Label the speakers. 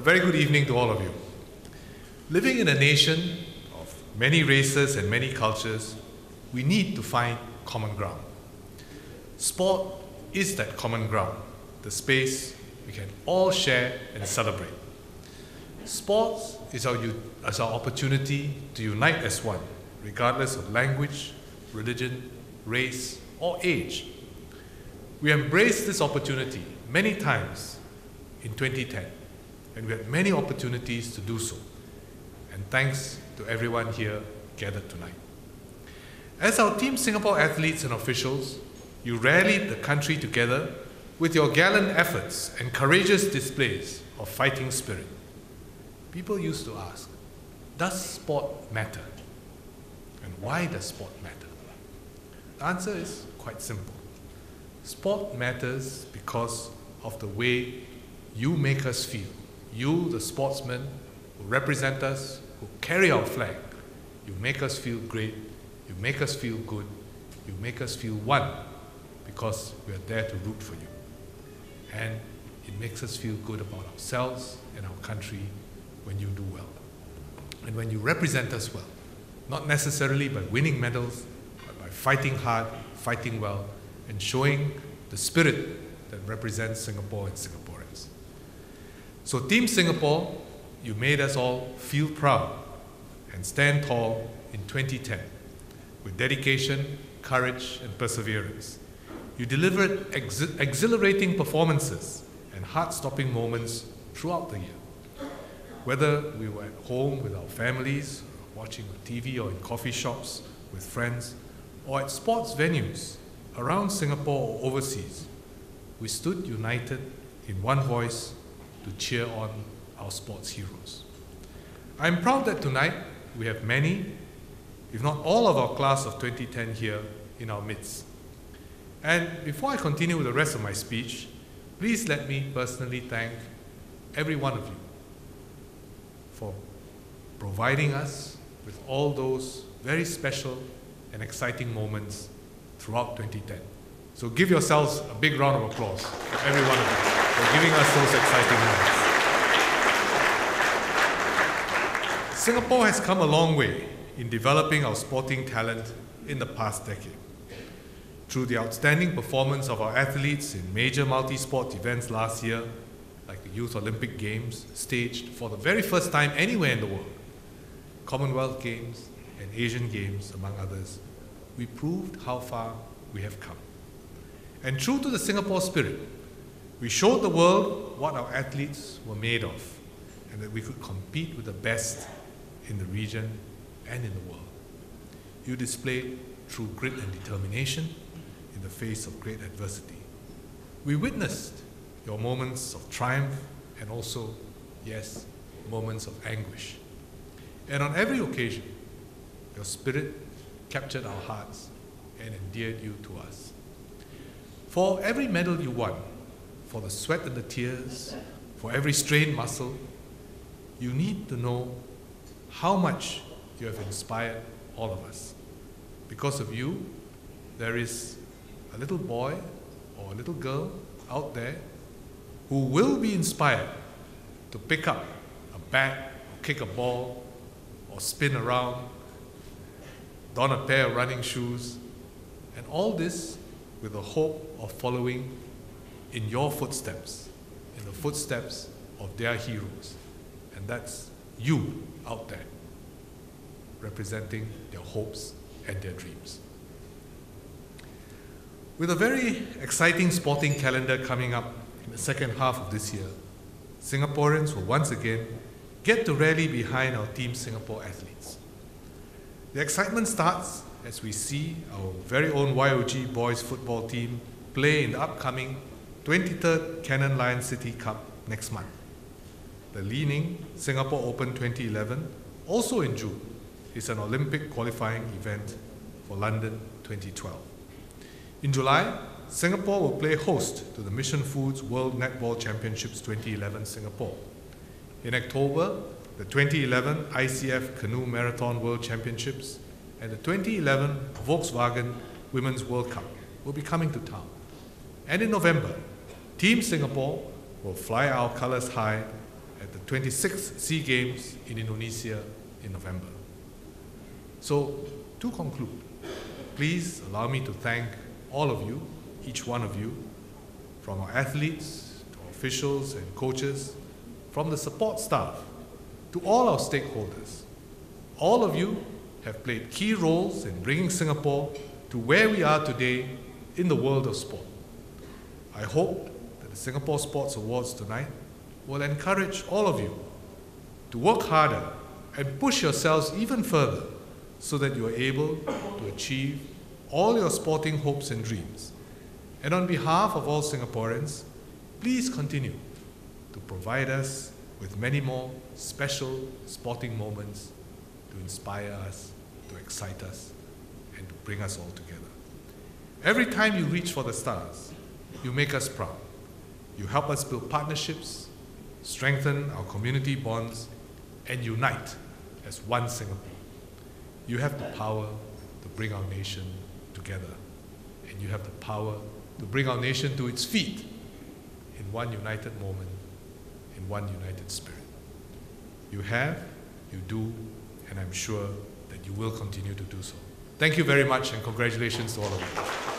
Speaker 1: very good evening to all of you. Living in a nation of many races and many cultures, we need to find common ground. Sport is that common ground, the space we can all share and celebrate. Sports is our opportunity to unite as one, regardless of language, religion, race, or age. We embraced this opportunity many times in 2010, and we had many opportunities to do so. And thanks to everyone here gathered tonight. As our Team Singapore athletes and officials, you rallied the country together with your gallant efforts and courageous displays of fighting spirit. People used to ask, does sport matter? And why does sport matter? The answer is quite simple. Sport matters because of the way you make us feel. You, the sportsmen, who represent us, who carry our flag. You make us feel great, you make us feel good, you make us feel one, because we are there to root for you. And it makes us feel good about ourselves and our country when you do well. And when you represent us well, not necessarily by winning medals, but by fighting hard, fighting well, and showing the spirit that represents Singapore and Singaporeans. So Team Singapore, you made us all feel proud and stand tall in 2010 with dedication, courage, and perseverance. You delivered exhilarating performances and heart-stopping moments throughout the year. Whether we were at home with our families, watching on TV or in coffee shops with friends, or at sports venues around Singapore or overseas, we stood united in one voice to cheer on our sports heroes. I'm proud that tonight we have many, if not all of our class of 2010 here in our midst. And before I continue with the rest of my speech, please let me personally thank every one of you for providing us with all those very special and exciting moments throughout 2010. So give yourselves a big round of applause for every one of you for giving us those exciting moments. Singapore has come a long way in developing our sporting talent in the past decade. Through the outstanding performance of our athletes in major multi-sport events last year, like the Youth Olympic Games, staged for the very first time anywhere in the world, Commonwealth Games and Asian Games, among others, we proved how far we have come. And true to the Singapore spirit, we showed the world what our athletes were made of, and that we could compete with the best in the region and in the world. You displayed true grit and determination in the face of great adversity. We witnessed your moments of triumph and also, yes, moments of anguish. And on every occasion, your spirit captured our hearts and endeared you to us. For every medal you won, for the sweat and the tears, for every strained muscle, you need to know how much you have inspired all of us. Because of you, there is a little boy or a little girl out there who will be inspired to pick up a bat, or kick a ball, or spin around, don a pair of running shoes, and all this with the hope of following in your footsteps, in the footsteps of their heroes. And that's you out there, representing their hopes and their dreams. With a very exciting sporting calendar coming up in the second half of this year, Singaporeans will once again get to rally behind our Team Singapore athletes. The excitement starts as we see our very own YOG boys football team play in the upcoming 23rd Cannon Lion City Cup next month. The Li Ning Singapore Open 2011, also in June, is an Olympic qualifying event for London 2012. In July, Singapore will play host to the Mission Foods World Netball Championships 2011 Singapore. In October, the 2011 ICF Canoe Marathon World Championships and the 2011 Volkswagen Women's World Cup will be coming to town. And in November, Team Singapore will fly our colours high at the 26th SEA Games in Indonesia in November. So, to conclude, please allow me to thank all of you, each one of you, from our athletes to our officials and coaches, from the support staff to all our stakeholders. All of you have played key roles in bringing Singapore to where we are today in the world of sport. I hope that the Singapore Sports Awards tonight will encourage all of you to work harder and push yourselves even further so that you are able to achieve all your sporting hopes and dreams. And on behalf of all Singaporeans, please continue to provide us with many more special sporting moments to inspire us, to excite us, and to bring us all together. Every time you reach for the stars, you make us proud. You help us build partnerships, strengthen our community bonds, and unite as one Singapore. You have the power to bring our nation together, and you have the power to bring our nation to its feet in one united moment, in one united spirit. You have, you do, and I'm sure that you will continue to do so. Thank you very much, and congratulations to all of you.